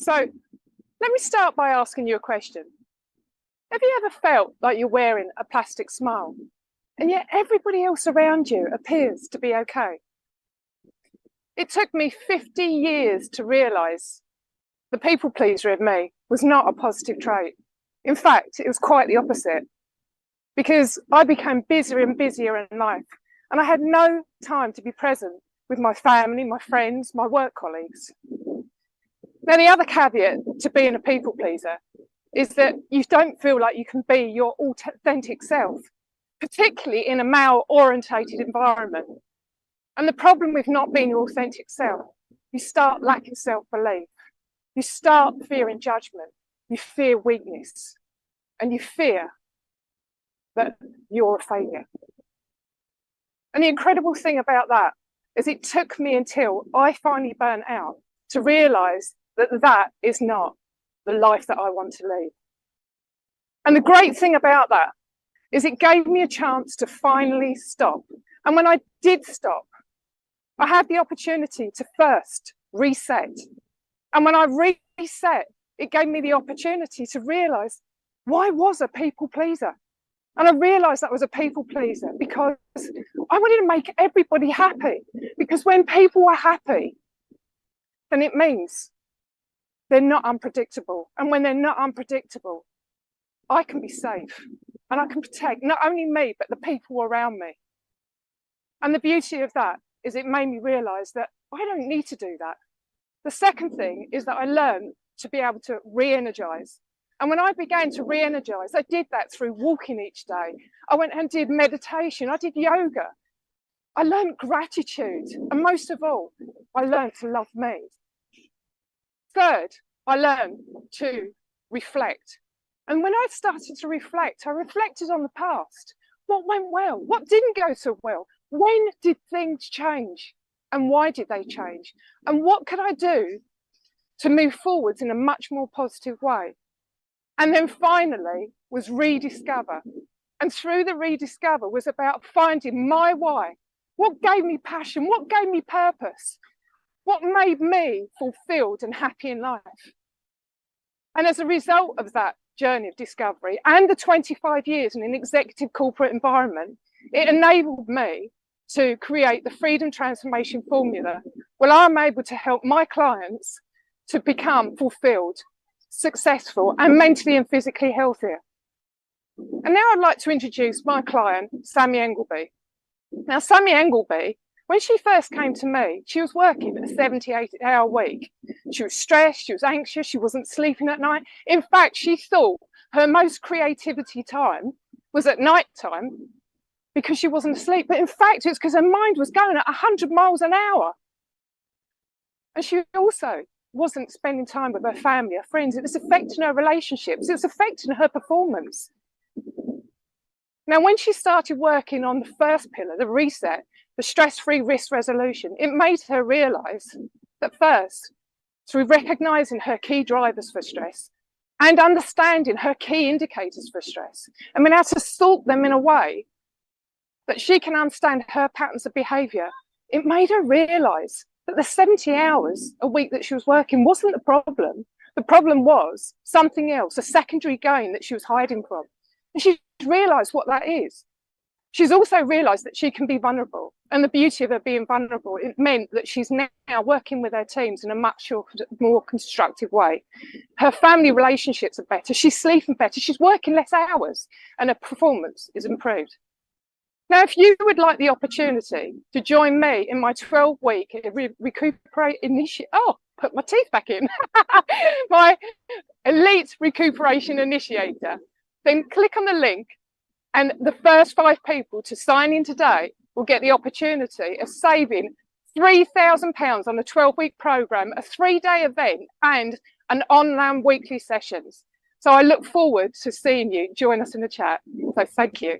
So let me start by asking you a question. Have you ever felt like you're wearing a plastic smile and yet everybody else around you appears to be okay? It took me 50 years to realise the people pleaser in me was not a positive trait. In fact, it was quite the opposite, because I became busier and busier in life and I had no time to be present with my family, my friends, my work colleagues. Now, the other caveat to being a people pleaser is that you don't feel like you can be your authentic self, particularly in a male-orientated environment. And the problem with not being your authentic self, you start lacking self-belief, you start fearing judgment, you fear weakness, and you fear that you're a failure. And the incredible thing about that is it took me until I finally burnt out to realise that that is not the life that I want to lead. And the great thing about that is it gave me a chance to finally stop. And when I did stop, I had the opportunity to first reset. And when I reset, it gave me the opportunity to realise, why was a people pleaser? And I realised that was a people pleaser because I wanted to make everybody happy. Because when people are happy, then it means they're not unpredictable. And when they're not unpredictable, I can be safe and I can protect not only me, but the people around me. And the beauty of that is it made me realise that I don't need to do that. The second thing is that I learned to be able to re-energise. And when I began to re-energise, I did that through walking each day. I went and did meditation, I did yoga. I learned gratitude. And most of all, I learned to love me. Third, I learned to reflect. And when I started to reflect, I reflected on the past. What went well? What didn't go so well? When did things change? And why did they change? And what could I do to move forwards in a much more positive way? And then finally was rediscover. And through the rediscover was about finding my why. What gave me passion? What gave me purpose? What made me fulfilled and happy in life? And as a result of that journey of discovery and the 25 years in an executive corporate environment, it enabled me to create the Freedom Transformation Formula, where I'm able to help my clients to become fulfilled, successful, and mentally and physically healthier. And now I'd like to introduce my client, Sammy Engleby. Now, Sammy Engleby, when she first came to me, she was working a 78-hour week. She was stressed, she was anxious, she wasn't sleeping at night. In fact, she thought her most creativity time was at night time because she wasn't asleep. But in fact, it's because her mind was going at 100 miles an hour. And she also wasn't spending time with her family, her friends. It was affecting her relationships. It was affecting her performance. Now, when she started working on the first pillar, the reset, the stress-free risk resolution, it made her realise that first, through recognising her key drivers for stress and understanding her key indicators for stress, and being able to sort them in a way that she can understand her patterns of behaviour, it made her realise that the 70 hours a week that she was working wasn't the problem. The problem was something else, a secondary gain that she was hiding from. And she realised what that is. She's also realised that she can be vulnerable. And the beauty of her being vulnerable, it meant that she's now working with her teams in a much more constructive way. Her family relationships are better. She's sleeping better. She's working less hours and her performance is improved. Now, if you would like the opportunity to join me in my 12-week recuperate initiative, put my teeth back in, my elite recuperation initiator, then click on the link and the first 5 people to sign in today will get the opportunity of saving £3,000 on a 12-week program, a 3-day event and an online weekly sessions. So I look forward to seeing you. Join us in the chat. So thank you.